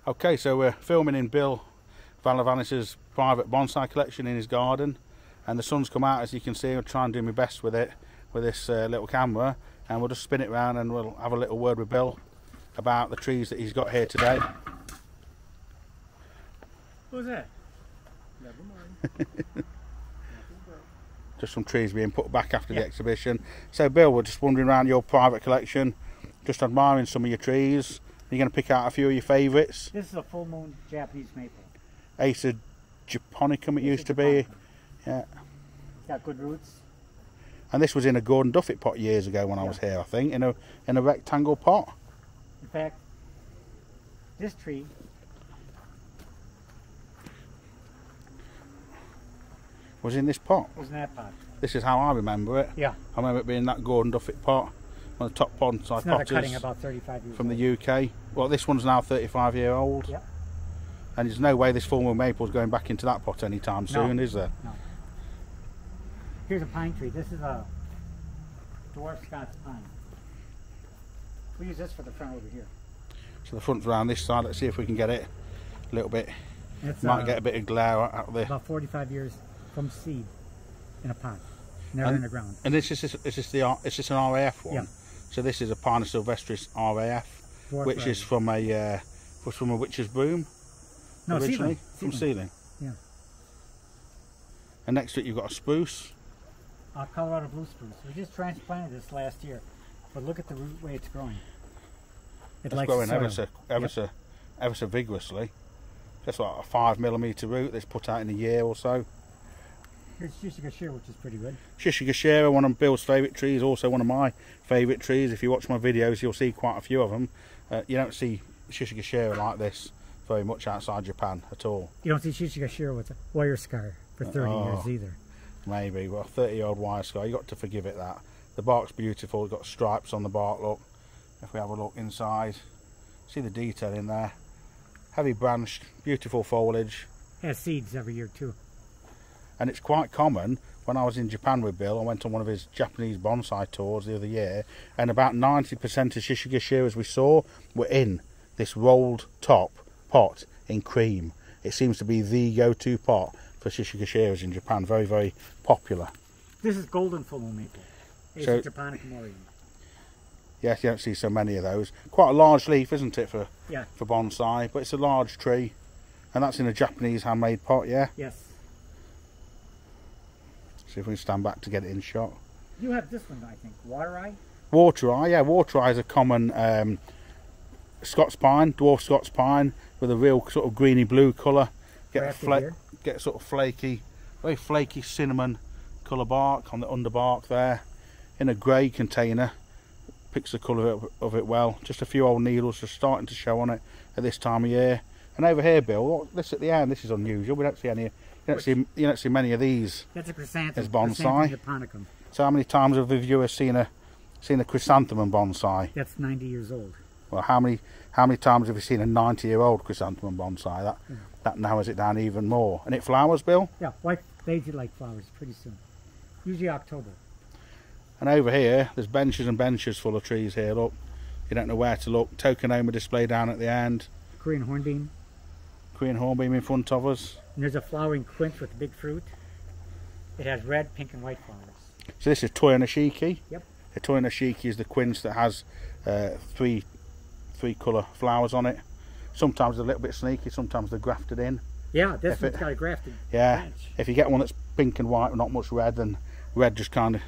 Okay, so we're filming in Bill Valavanis' private bonsai collection in his garden, and the sun's come out, as you can see. I'll try and do my best with it, with this little camera, and we'll just spin it around and we'll have a little word with Bill about the trees that he's got here today. What was that? Never mind. Just some trees being put back after the exhibition. So Bill, we're just wandering around your private collection, just admiring some of your trees. You're going to pick out a few of your favourites. This is a full moon Japanese maple. Acer japonicum it used to be. Yeah. It's got good roots. And this was in a Gordon Duffet pot years ago when I was here, I think, in a rectangle pot. In fact, this tree was in this pot. was in that pot. This is how I remember it. Yeah. I remember it being in that Gordon Duffet pot. One of the top bonsai It's another potters cutting about 35 years from old. the UK. Well, this one's now 35-year-old. Yep. And there's no way this full moon maple's going back into that pot anytime soon, is there? No. Here's a pine tree. This is a dwarf Scots pine. We use this for the front over here. So the front's around this side. Let's see if we can get it a little bit. It's Might get a bit of glare out of the... About 45 years from seed in a pot. Never in the ground. And is this an RAF one? Yeah. So this is a Pinus sylvestris RAF, Dwarf which variety. is from a witch's broom. No, originally seedling. from seedling. Yeah. And next to it you've got a spruce. Colorado blue spruce. We just transplanted this last year, but look at the root way it's growing. It's growing ever so vigorously. Just like a 5mm root that's put out in a year or so. Here's Shishigashira, which is pretty good. Shishigashira, one of Bill's favourite trees, also one of my favourite trees. If you watch my videos, you'll see quite a few of them. You don't see Shishigashira like this very much outside Japan at all. You don't see Shishigashira with a wire scar for 30 years either. Maybe, well, 30-year-old wire scar, you got to forgive it that. The bark's beautiful, it's got stripes on the bark, look. If we have a look inside, see the detail in there. Heavy branched, beautiful foliage. Has seeds every year too. And it's quite common. When I was in Japan with Bill, I went on one of his Japanese bonsai tours the other year, and about 90% of Shishigashiras we saw were in this rolled top pot in cream. It seems to be the go-to pot for Shishigashiras in Japan. Very, very popular. This is golden full moon maple. Acer japonicum mori. Yes, you don't see so many of those. Quite a large leaf, isn't it, for bonsai? But it's a large tree, and that's in a Japanese handmade pot, yeah? Yes. See if we can stand back to get it in shot. You have this one, I think. Water eye? Water eye, yeah. Water eye is a common Scots pine, dwarf Scots pine, with a real sort of greeny blue colour. Get sort of flaky, very flaky cinnamon colour bark on the underbark there. In a grey container. Picks the colour of it well. Just a few old needles just starting to show on it at this time of year. And over here, Bill, look, this at the end, this is unusual. We don't see any. You don't see many of these. That's a chrysanthemum. As bonsai. Japonicum. So how many times have the viewers seen a chrysanthemum bonsai? That's 90 years old. Well, how many times have you seen a 90-year-old chrysanthemum bonsai? That narrows it down even more. And it flowers, Bill? Yeah, white daisy-like flowers pretty soon. Usually October. And over here, there's benches and benches full of trees here, look. You don't know where to look. Tokonoma display down at the end. Korean hornbeam. Korean hornbeam in front of us. And there's a flowering quince with big fruit. It has red, pink, and white flowers. So this is Toyonashiki. Yep. The Toyonashiki is the quince that has three colour flowers on it. Sometimes they're a little bit sneaky, sometimes they're grafted in. Yeah, this one's got a grafted branch. If you get one that's pink and white, not much red, then red just kind of,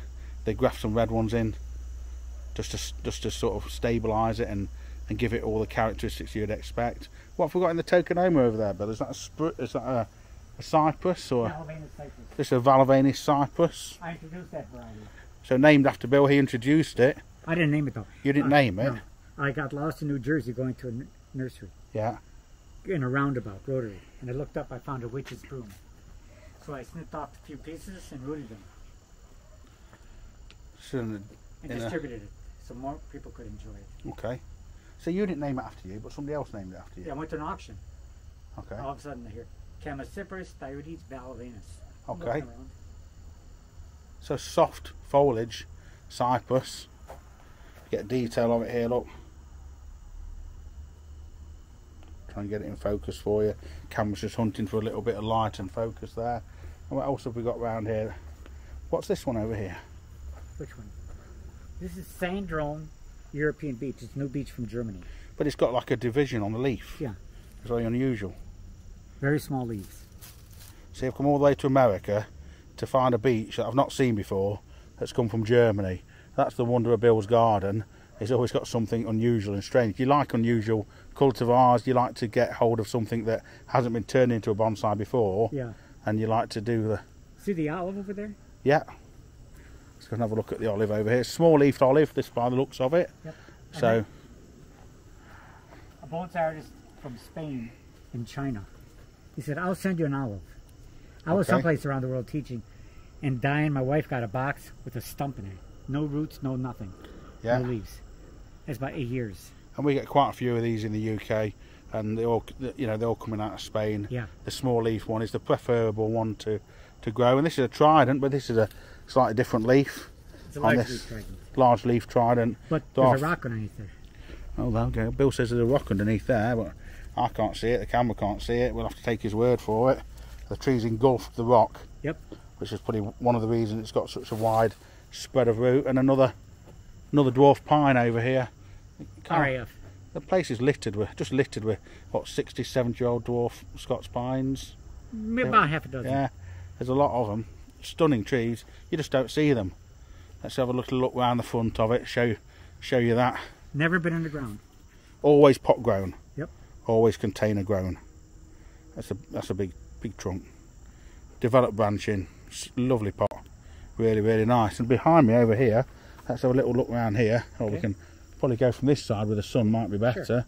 they graft some red ones in just to sort of stabilise it and give it all the characteristics you'd expect. What have we got in the Tokonoma over there, Bill? Is that a cypress or just a Valavanis cypress? I introduced that variety. So named after Bill, he introduced it. I didn't name it though. You didn't name it? No. I got lost in New Jersey going to a nursery. Yeah. In a roundabout, rotary. And I looked up, I found a witch's broom. So I snipped off a few pieces and rooted them. And distributed it so more people could enjoy it. Okay. So you didn't name it after you, but somebody else named it after you? Yeah, I went to an auction. Okay. All of a sudden I hear Chamacyparis dioides Valavanis. Okay. So soft foliage, cypress. Get a detail of it here, look. Try and get it in focus for you. Camera's just hunting for a little bit of light and focus there. And what else have we got around here? What's this one over here? Which one? This is Sandrone European beech. It's a new beech from Germany. But it's got like a division on the leaf. Yeah. It's very unusual. Very small leaves. See, I've come all the way to America to find a beech that I've not seen before that's come from Germany. That's the wonder of Bill's garden. He's always got something unusual and strange. You like unusual cultivars, you like to get hold of something that hasn't been turned into a bonsai before. Yeah. And you like to do the... See the olive over there? Yeah. Let's go and have a look at the olive over here. Small leafed olive, this by the looks of it. Yep. So... a bonsai artist from Spain and China. He said, I'll send you an olive. I was someplace around the world teaching, and Diane, my wife, got a box with a stump in it. No roots, no nothing. Yeah. No leaves. That's about 8 years. And we get quite a few of these in the UK, and they all, you know, they're all coming out of Spain. Yeah. The small leaf one is the preferable one to grow, and this is a trident, but this is a slightly different leaf. It's a large leaf trident. Large leaf trident. But there's a rock underneath there. Oh, there we go. Bill says there's a rock underneath there, but I can't see it. The camera can't see it. We'll have to take his word for it. The tree's engulfed the rock. Yep. Which is probably one of the reasons it's got such a wide spread of root. And another dwarf pine over here. RAF. The place is littered with, what, 60, 70-year-old dwarf Scots pines. About half a dozen. Yeah, there's a lot of them. Stunning trees. You just don't see them. Let's have a little look round the front of it. Show you that. Never been underground. Always pot grown. Yep. Always container grown. That's a big trunk. Developed branching. Lovely pot. Really, really nice. And behind me over here, let's have a little look round here. Or we can probably go from this side where the sun might be better. Sure.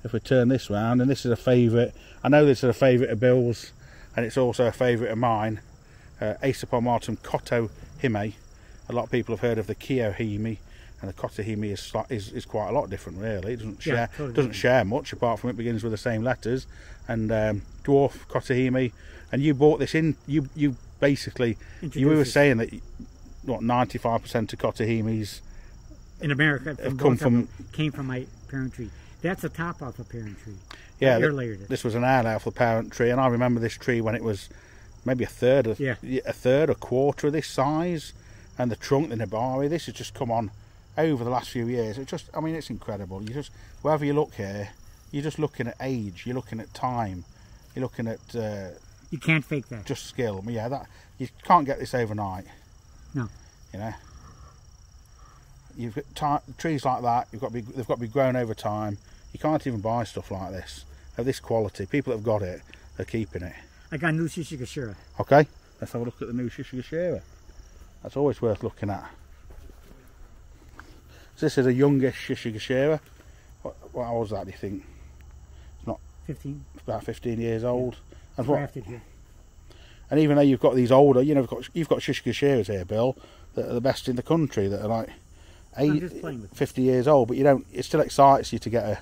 If we turn this round, and this is a favourite. I know this is a favourite of Bill's, and it's also a favourite of mine. Aesopomortum cotohime. A lot of people have heard of the Kiyohime, and the cotohime is quite a lot different, really. It doesn't share doesn't share much, apart from it begins with the same letters. And dwarf cotohime, and you bought this in. You basically you were saying that what 95% of cotohimes in America came from my parent tree. That's a top off a parent tree. Yeah, this was an air off the parent tree, and I remember this tree when it was maybe a third, a quarter of this size, and the trunk, the Nabari. This has just come on over the last few years. I mean, it's incredible. You just, wherever you look here, you're just looking at age, you're looking at time, you're looking at. You can't fake that. Just skill. Yeah, that you can't get this overnight. No. You know. You've got trees like that. They've got to be grown over time. You can't even buy stuff like this of this quality. People that have got it, they're keeping it. I got new Shishigashira. Okay, let's have a look at the new Shishigashira. That's always worth looking at. So this is a youngish Shishigashira. What old is that, do you think? It's not 15. It's about 15 years old. And grafted here. And even though you've got these older, you know, you've got Shishigashires here, Bill, that are the best in the country, that are like 50 years old, but you don't. It still excites you to get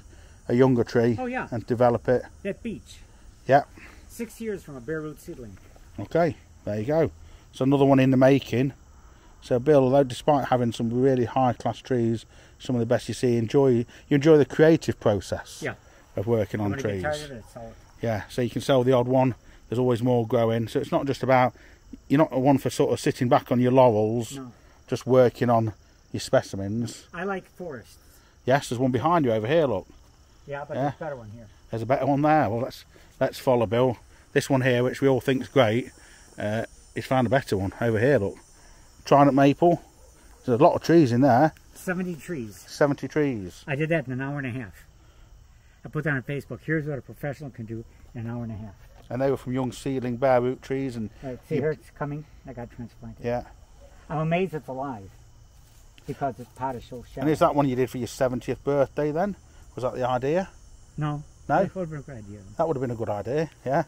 a younger tree. Oh, yeah. And develop it. That beech. Yeah. 6 years from a bare root seedling. Okay, there you go. So another one in the making. So Bill, although despite having some really high class trees, some of the best you see, you enjoy the creative process of working on trees. Get tired of it, sell it. Yeah, so you can sell the odd one. There's always more growing. So it's not just about, you're not one for sort of sitting back on your laurels, just working on your specimens. I like forests. Yes, there's one behind you over here, look. Yeah, but there's a better one here. There's a better one there. Well, let's follow Bill. This one here, which we all think is great, he's found a better one over here, look. Trident maple. There's a lot of trees in there. 70 trees. 70 trees. I did that in an hour and a half. I put that on Facebook. Here's what a professional can do in an hour and a half. And they were from young seedling bare root trees. And see here it's coming. I got transplanted. Yeah. I'm amazed it's alive because it's pot is so shallow. And is that one you did for your 70th birthday then? Was that the idea? No. No? That would have been a good idea. That would have been a good idea, yeah.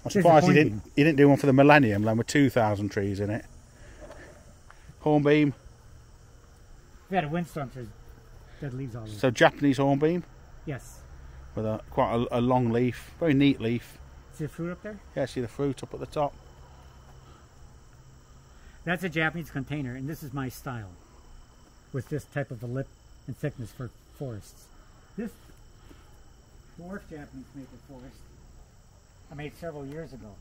I'm surprised you didn't do one for the Millennium then with 2,000 trees in it. Hornbeam. We had a windstorm, so dead leaves all over. So Japanese hornbeam? Yes. With quite a long leaf, very neat leaf. See the fruit up there? Yeah, see the fruit up at the top. That's a Japanese container, and this is my style. With this type of a lip and thickness for forests. dwarf Japanese maple forest I made several years ago.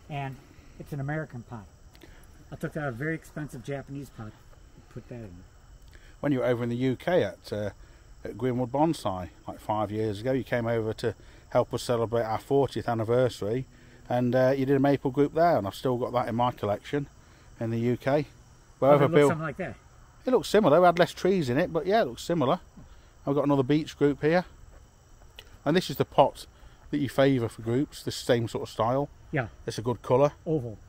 And it's an American pot. I took out a very expensive Japanese pot and put that in. When you were over in the UK at Greenwood Bonsai, like 5 years ago, you came over to help us celebrate our 40th anniversary, and you did a maple group there, and I've still got that in my collection in the UK. Wherever it looks something like that. It looks similar. We had less trees in it, but yeah, it looks similar. I've got another beech group here, and this is the pot that you favour for groups. This same sort of style. Yeah. It's a good colour. Oval.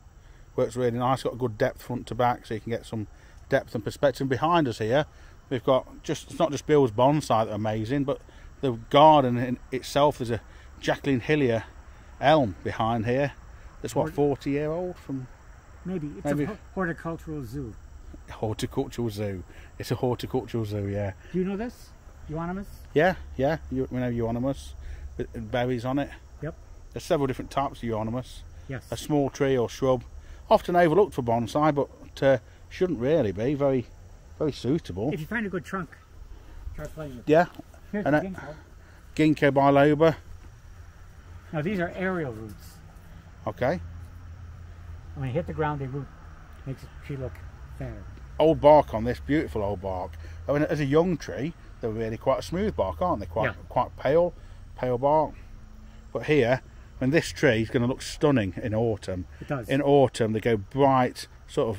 Works really nice. Got a good depth front to back, so you can get some depth and perspective. And behind us here, we've got it's not just Bill's bonsai that are amazing, but the garden in itself. There's a Jacqueline Hillier elm behind here. That's what, 40-year-old from. Maybe it's a horticultural zoo. Horticultural zoo. It's a horticultural zoo, yeah. Do you know this? Euonymus? Yeah. We know Euonymus with berries on it. Yep. There's several different types of Euonymus. Yes. A small tree or shrub, often overlooked for bonsai, but shouldn't really be. Very, very suitable. If you find a good trunk, try playing with it. Yeah. Here's And the ginkgo. Ginkgo biloba. Now these are aerial roots. Okay. When they hit the ground, they root. Makes the tree look fatter. Old bark on this, beautiful old bark. I mean, as a young tree, they're really quite a smooth bark, aren't they? Quite pale bark. But here, when this tree is going to look stunning in autumn. It does. In autumn, they go bright, sort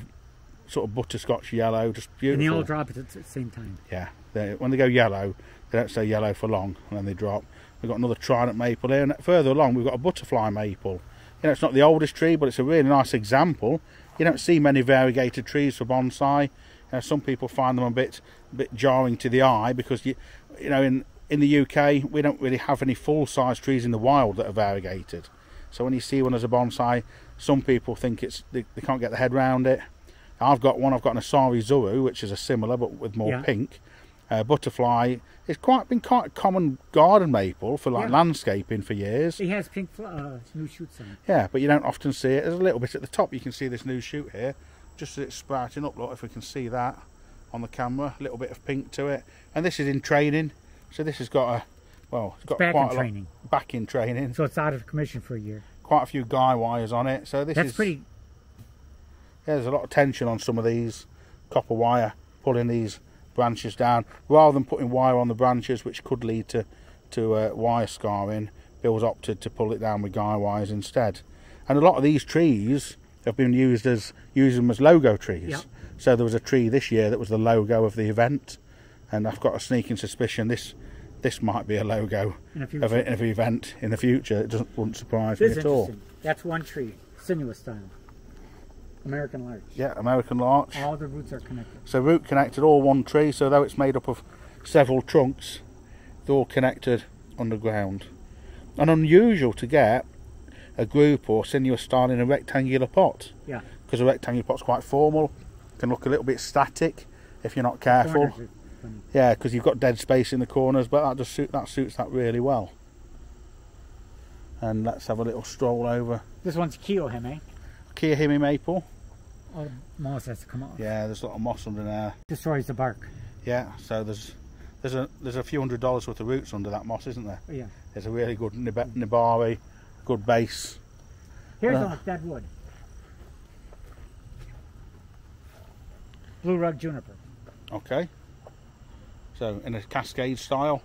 of butterscotch yellow, just beautiful. And they all drop at the same time. Yeah. When they go yellow, they don't stay yellow for long, and then they drop. We've got another trident maple here, and further along we've got a butterfly maple. You know, it's not the oldest tree, but it's a really nice example. You don't see many variegated trees for bonsai. You know, some people find them a bit jarring to the eye because you know in the UK we don't really have any full-size trees in the wild that are variegated. So when you see one as a bonsai, some people think they can't get their head around it. I've got one. I've got an Asari Zuru, which is a similar but with more pink. Butterfly. It's been quite a common garden maple for landscaping for years. It has pink new shoots on it. Yeah, but you don't often see it. There's a little bit at the top. You can see this new shoot here, just as it's sprouting up. Look, if we can see that on the camera, a little bit of pink to it. And this is in training, so this has got it's got back quite in training. Back in training. So it's out of commission for a year. Quite a few guy wires on it. So that's pretty. Yeah, there's a lot of tension on some of these copper wire pulling these branches down, rather than putting wire on the branches, which could lead to wire scarring. Bill's opted to pull it down with guy wires instead. And a lot of these trees have been used as logo trees. Yep. So there was a tree this year that was the logo of the event, and I've got a sneaking suspicion this might be a logo of an event in the future. It wouldn't surprise me at all. That's one tree, sinuous style. American larch. Yeah, American larch. All the roots are connected. So root connected, all one tree, so though it's made up of several trunks, they're all connected underground. And unusual to get a group or sinuous style in a rectangular pot. Yeah. Because a rectangular pot's quite formal, can look a little bit static if you're not careful. Yeah, because you've got dead space in the corners, but that suits that really well. And let's have a little stroll over. This one's Kiyohime. Kiyohime maple. All the moss has to come off. Yeah, there's a lot of moss under there. Destroys the bark. Yeah, so there's a few $100s worth of roots under that moss, isn't there? Oh, yeah. There's a really good nibari, good base. Here's a dead wood. Blue rug juniper. Okay. So in a cascade style.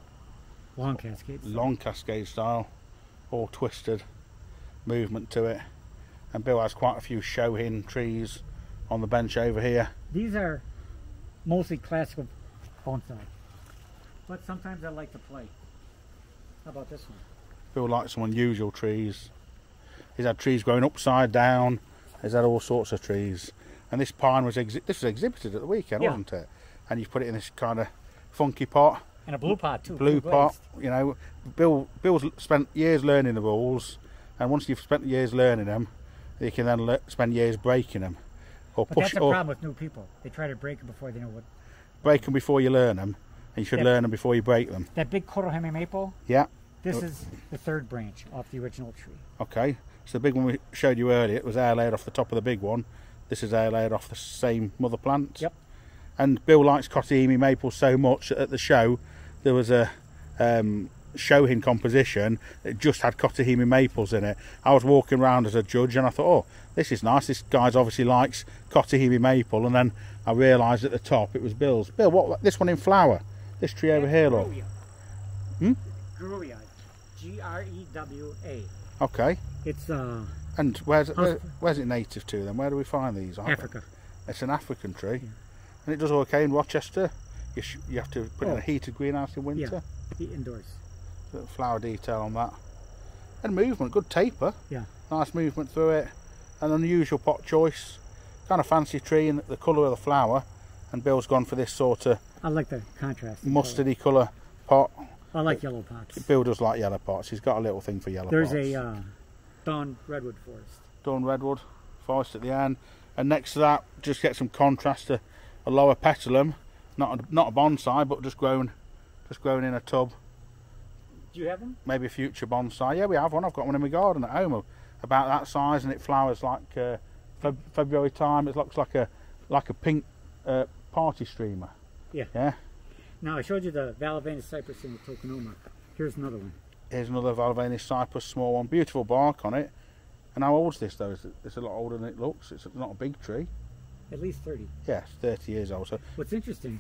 Long cascade style. Long cascade style. All twisted movement to it. And Bill has quite a few shohin trees on the bench over here. These are mostly classical bonsai, but sometimes I like to play. How about this one? Bill likes some unusual trees. He's had trees growing upside down. He's had all sorts of trees. And this pine was exhibited at the weekend, wasn't it? And you put it in this kind of funky pot. And a blue pot too. Blue pot. You know, Bill's spent years learning the rules, and once you've spent years learning them, you can then spend years breaking them, But that's the problem with new people. They try to break them before they know what. Break them before you learn them, and you should learn them before you break them. That big Kurohime maple. Yeah. This is the third branch off the original tree. Okay. So the big one we showed you earlier, it was air laid off the top of the big one. This is air laid off the same mother plant. Yep. And Bill likes Kotiimi maple so much that at the show there was a Shohin composition that just had Kotahimi maples in it. I was walking around as a judge and I thought, oh, this is nice, this guy's obviously likes Kotahimi maple, and then I realised at the top it was Bill's. Bill, what, this one in flower? This tree over here, look. Grewa. G-R-E-W-A. Okay. It's and where's it native to then? Where do we find these? Africa. It's an African tree. Yeah. And it does okay in Rochester. You have to put it in a heated greenhouse in winter. Yeah, indoors. Flower detail on that. And movement, good taper. Yeah. Nice movement through it. An unusual pot choice. Kind of fancy tree in the colour of the flower. And Bill's gone for this sort of... I like the contrast. Mustardy colour pot. I like yellow pots. Bill does like yellow pots. He's got a little thing for yellow pots. There's a dawn redwood forest. Dawn redwood forest at the end. And next to that, just get some contrast to a lower petalum. Not a bonsai, but just grown in a tub. Do you have them? Maybe a future bonsai. Yeah, we have one. I've got one in my garden at home, about that size, and it flowers like February time. It looks like a pink party streamer. Yeah. Yeah. Now I showed you the Valavanis cypress in the Tokonoma. Here's another one. Here's another Valavanis cypress, small one. Beautiful bark on it. And how old's this though? It's a lot older than it looks. It's not a big tree. At least 30. Yes, 30 years old. So what's interesting,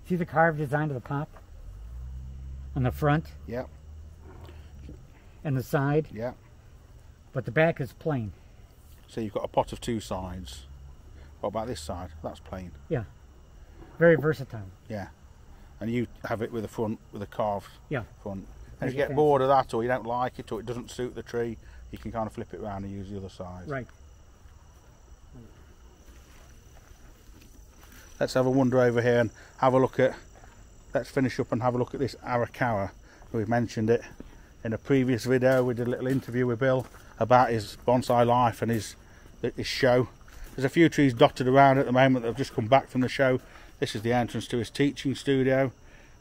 see the carved design of the pop? On the front? Yeah. And the side? Yeah. But the back is plain. So you've got a pot of two sides. What about this side? That's plain. Yeah. Very versatile. Yeah. And you have it with a front, with a carved front. And if you get bored of that, or you don't like it, or it doesn't suit the tree, you can kind of flip it around and use the other side. Right. Let's have a wander over here and have a look at, let's finish up and have a look at this Arakawa. We've mentioned it in a previous video. We did a little interview with Bill about his bonsai life and his show. There's a few trees dotted around at the moment that have just come back from the show. This is the entrance to his teaching studio.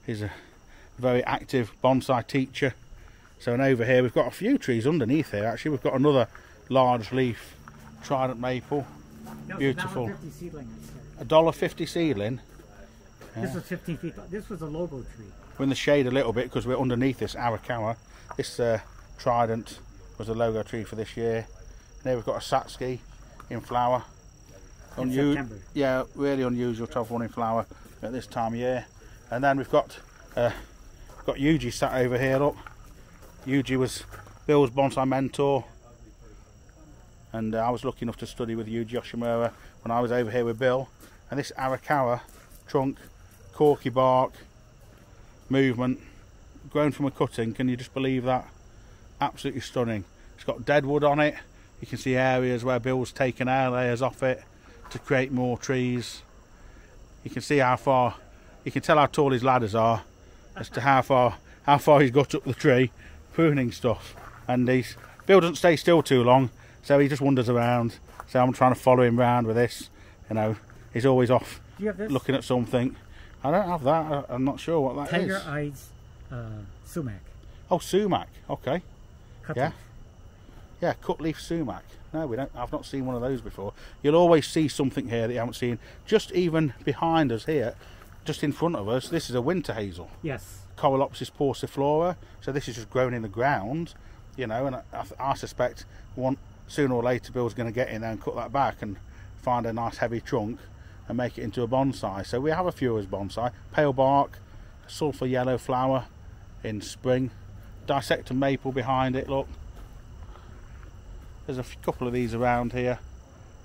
He's a very active bonsai teacher. So, and over here we've got a few trees underneath here actually. We've got another large leaf trident maple. Beautiful. $1.50 seedling. $1.50 seedling. Yeah. This was 15 feet. This was a logo tree. We're in the shade a little bit because we're underneath this Arakawa. This trident was the logo tree for this year. And here we've got a Satsuki in flower. September. Yeah, really unusual to have one in flower at this time of year. And then we've got Yuji sat over here. Look, Yuji was Bill's bonsai mentor, and I was lucky enough to study with Yuji Yoshimura when I was over here with Bill. And this Arakawa trunk, corky bark, movement, grown from a cutting. Can you just believe that? Absolutely stunning. It's got dead wood on it. You can see areas where Bill's taken air layers off it to create more trees. You can see how far, you can tell how tall his ladders are as to how far he's got up the tree, pruning stuff. And Bill doesn't stay still too long, so he just wanders around. So I'm trying to follow him around with this. You know, he's always off looking at something. I don't have that. I'm not sure what that is. Tiger eyes sumac. Oh, sumac. Okay. Cut yeah. leaf. Yeah, cut leaf sumac. No, we don't. I've not seen one of those before. You'll always see something here that you haven't seen. Just even behind us here, just in front of us, this is a winter hazel. Yes. Corilopsis pauciflora. So this is just grown in the ground, you know. And I suspect sooner or later Bill's going to get in there and cut that back and find a nice heavy trunk and make it into a bonsai. So we have a few as bonsai. Pale bark, sulphur yellow flower in spring. Dissected maple behind it. Look. There's a couple of these around here,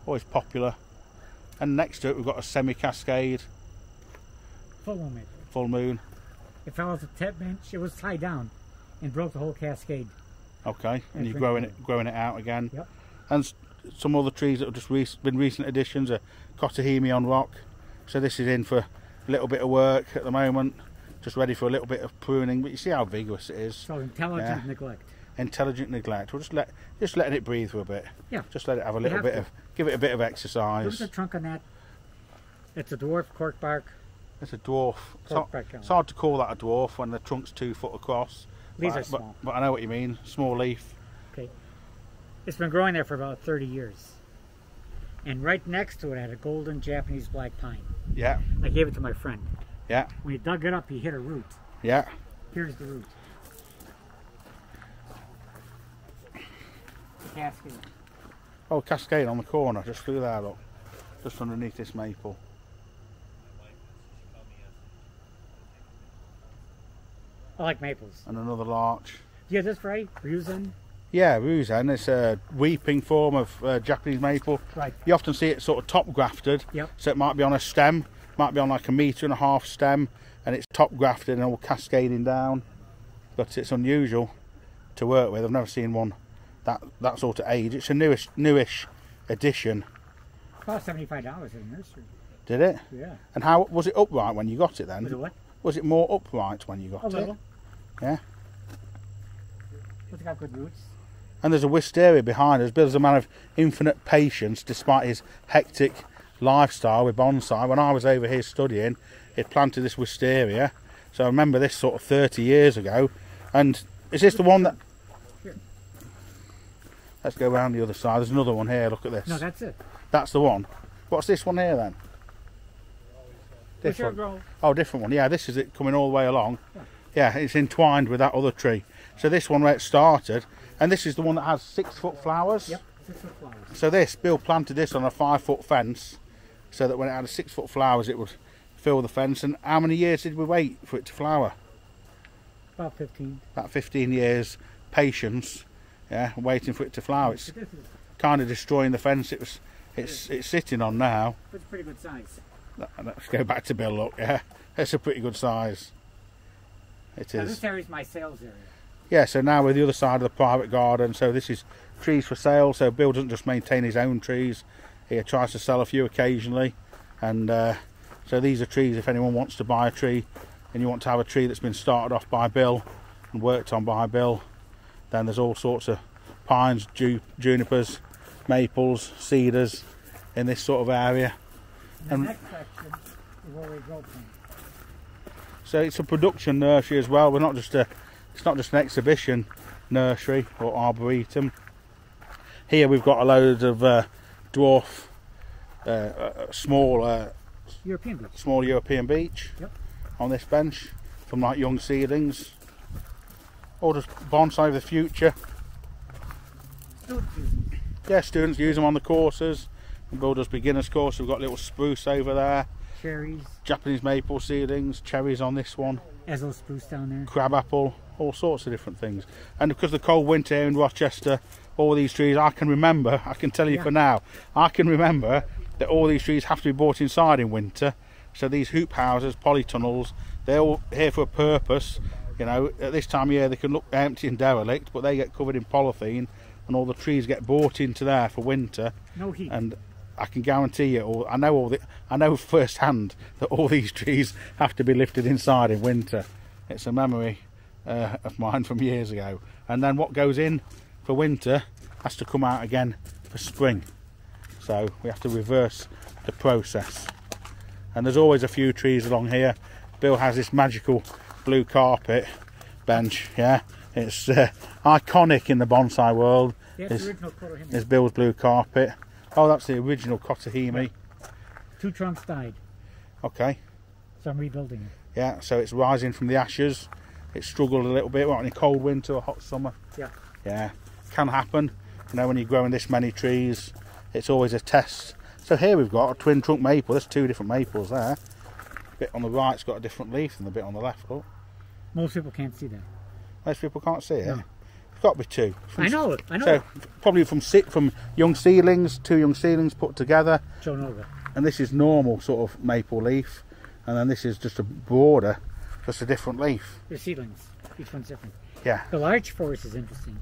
always popular. And next to it we've got a semi-cascade. Full moon maple. Full moon. It fell off the tip bench. It was tied down and broke the whole cascade. Okay, and you're growing it out again. Yep. And some other trees that have just been recent additions are Kotahimi on rock. So this is in for a little bit of work at the moment, just ready for a little bit of pruning. But you see how vigorous it is. So intelligent neglect. Intelligent neglect. We're just letting it breathe for a bit. Yeah. Just let it have a little bit give it a bit of exercise. Look at the trunk on that. It's a dwarf cork bark. It's a dwarf. It's hard to call that a dwarf when the trunk's 2 foot across. Leaves are small. But I know what you mean. Small leaf. Okay. It's been growing there for about 30 years. And right next to it I had a golden Japanese black pine. Yeah. I gave it to my friend. Yeah. When he dug it up, he hit a root. Yeah. Here's the root. The cascade. Oh, cascade on the corner, just through there, look. Just underneath this maple. I like maples. And another larch. Yeah, that's right. Ryuzen. Yeah, Ryuzen. It's a weeping form of Japanese maple. Right. You often see it sort of top grafted. Yep. So it might be on a stem, might be on like 1.5 meter stem, and it's top grafted and all cascading down. But it's unusual to work with. I've never seen one that sort of age. It's a newish edition. Cost $75 at a nursery. Did it? Yeah. And how was it upright when you got it then? Was it what? Was it more upright when you got it? A little. Yeah. It's got good roots. And there's a wisteria behind us. Bill's a man of infinite patience despite his hectic lifestyle with bonsai. When I was over here studying, he'd planted this wisteria. So I remember this sort of 30 years ago. And is this the one that... Here. Let's go around the other side. There's another one here. Look at this. No, that's it. That's the one. What's this one here then? Different. Oh, different one. Yeah, this is it coming all the way along. Yeah, it's entwined with that other tree. So this one where it started, and this is the one that has 6-foot flowers. Yep, 6-foot flowers. So Bill planted this on a 5-foot fence, so that when it had 6-foot flowers, it would fill the fence. And how many years did we wait for it to flower? About 15. About 15 years, patience, yeah, waiting for it to flower. It's kind of destroying the fence it's sitting on now. It's a pretty good size. Let's go back to Bill. Look, yeah, it's a pretty good size. It is. Now this area is my sales area. Yeah, so now we're the other side of the private garden. So this is trees for sale. So Bill doesn't just maintain his own trees. He tries to sell a few occasionally. And so these are trees, if anyone wants to buy a tree and you want to have a tree that's been started off by Bill and worked on by Bill, then there's all sorts of pines, junipers, maples, cedars in this sort of area. And the next section is where we grow plants. So it's a production nursery as well. It's not just an exhibition nursery or arboretum. Here we've got a load of dwarf, small European beech. Yep. On this bench from like young seedlings. Or just bonsai of the future. Students use them on the courses. And Bill does beginners course. We've got little spruce over there. Cherries. Japanese maple seedlings, cherries on this one. Ezel spruce down there. Crabapple, all sorts of different things. And because of the cold winter here in Rochester, all these trees, I can tell you for now, I can remember that all these trees have to be bought inside in winter. So these hoop houses, polytunnels, they're all here for a purpose. You know, at this time of year they can look empty and derelict, but they get covered in polythene and all the trees get bought into there for winter. No heat. And I can guarantee you, I know firsthand that all these trees have to be lifted inside in winter. It's a memory of mine from years ago. And then what goes in for winter has to come out again for spring. So we have to reverse the process. And there's always a few trees along here. Bill has this magical blue carpet bench. Yeah, it's iconic in the bonsai world. Is Bill's blue carpet. Oh, that's the original Kotahime. 2 trunks died. Okay. So I'm rebuilding it. Yeah, so it's rising from the ashes. It struggled a little bit, in a cold winter or hot summer. Yeah. Yeah, can happen. You know, when you're growing this many trees, it's always a test. So here we've got a twin trunk maple. There's 2 different maples there. The bit on the right's got a different leaf than the bit on the left. Look. Most people can't see that. Most people can't see it. No. It's got to be 2. I know. So probably from young seedlings, 2 young seedlings put together. Shown over. And this is normal sort of maple leaf, and then this is just a broader, just a different leaf. They're seedlings. Each one's different. Yeah. The large forest is interesting.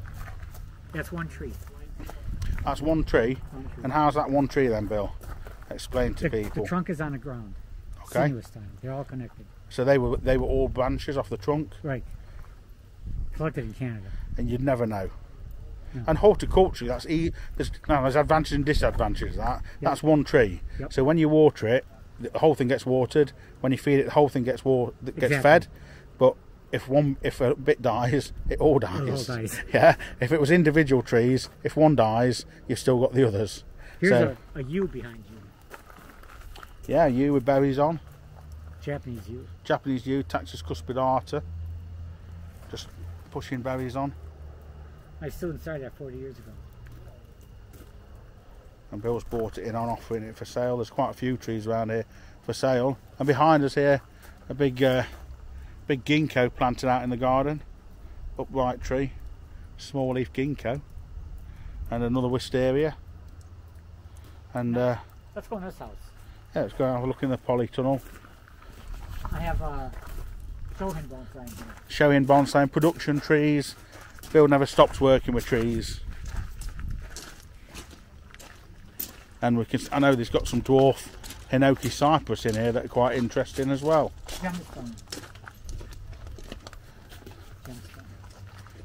That's 1 tree. That's 1 tree. And how's that 1 tree then, Bill? Explain to people. The trunk is on the ground. Okay. Sinuous style. They're all connected. So they were all branches off the trunk. Right. Collected in Canada. And you'd never know. No. And horticulture, there's advantages and disadvantages. That's 1 tree. Yep. So when you water it, the whole thing gets watered. When you feed it, the whole thing gets fed. But if a bit dies, it all dies. It all dies. Yeah. If it was individual trees, if one dies, you've still got the others. Here's a yew behind you. Yeah, yew with berries on. Japanese yew. Japanese yew, Taxus cuspidata. Just pushing berries on. My student started that 40 years ago. And Bill's bought it in on offering it for sale. There's quite a few trees around here for sale. And behind us here, a big ginkgo planted out in the garden. Upright tree. Small leaf ginkgo. And another wisteria. And let's go in this house. yeah, let's go and have a look in the polytunnel. I have Shohin bonsai in here. Showing bonsai and production trees. Bill never stops working with trees. And we can, I know there's got some dwarf Hinoki cypress in here that are quite interesting as well. Gemstone.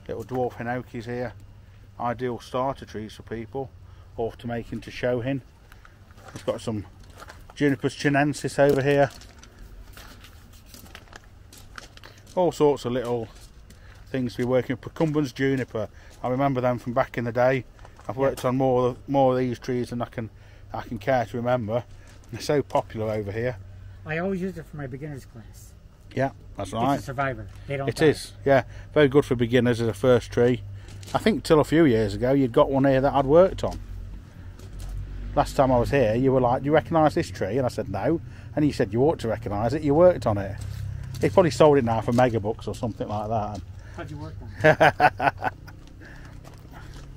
Little dwarf Hinokis here. Ideal starter trees for people, or to make into Shohin. It's got some Junipers chinensis over here. All sorts of little things to be working with. Procumbens juniper. I remember them from back in the day. I've worked on more of these trees than I can care to remember. They're so popular over here. I always use it for my beginners class. Yeah, that's right. It's a survivor. They don't It die. is, yeah. Very good for beginners as a first tree. I think till a few years ago you'd got one here that I'd worked on. Last time I was here you were like, do you recognise this tree? And I said no. And you said you ought to recognise it, you worked on it. He probably sold it now for megabucks or something like that. How'd you work on it?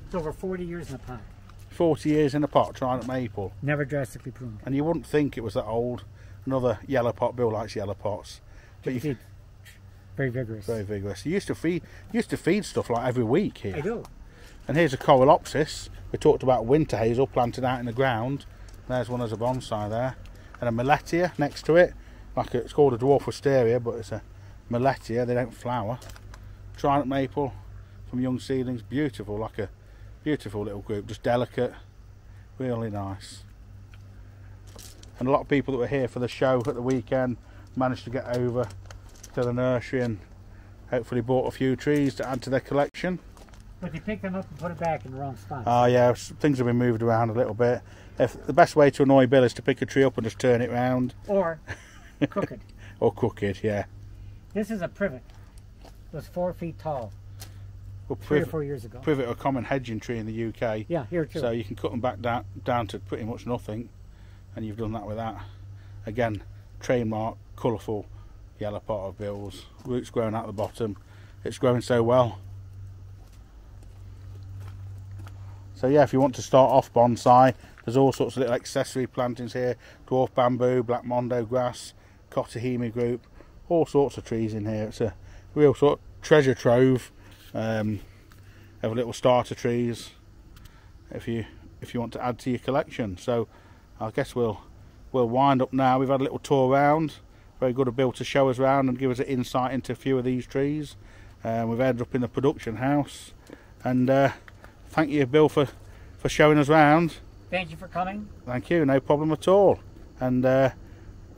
It's over 40 years in the pot. 40 years in a pot trying to maple. Never drastically pruned. And you wouldn't think it was that old. Another yellow pot. Bill likes yellow pots. But you, very vigorous. very vigorous. You used to feed stuff like every week here. I do. And here's a Corilopsis. We talked about winter hazel planted out in the ground. There's one as a bonsai there. And a Milletia next to it. It's called a dwarf wisteria, but it's a Milletia. They don't flower. Trident maple from young seedlings. Beautiful, like a beautiful little group. Just delicate. Really nice. And a lot of people that were here for the show at the weekend managed to get over to the nursery and hopefully bought a few trees to add to their collection. But they picked them up and put it back in the wrong spot. Oh yeah, things have been moved around a little bit. The best way to annoy Bill is to pick a tree up and just turn it round. Or cook it. Or cook it, yeah. This is a privet. It was 4 feet tall. Well, 3 or 4 years ago. Privet are a common hedging tree in the UK. Yeah, here too. So you can cut them back down to pretty much nothing. And you've done that with that. Again, trademark, colourful yellow pot of Bill's. Roots growing out the bottom. It's growing so well. So yeah, if you want to start off bonsai, there's all sorts of little accessory plantings here. Dwarf bamboo, black mondo grass, Cottaheme group, all sorts of trees in here. It's a real sort of treasure trove of little starter trees if you want to add to your collection. So I guess we'll wind up now. We've had a little tour around. Very good of Bill to show us around and give us an insight into a few of these trees. We've ended up in the production house, and thank you, Bill, for showing us around. Thank you for coming. Thank you, no problem at all. And I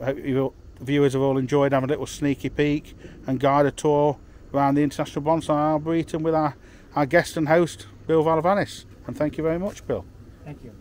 hope you viewers have all enjoyed having a little sneaky peek and guided tour around the International Bonsai Arboretum with our guest and host, Bill Valavanis. And thank you very much, Bill. Thank you.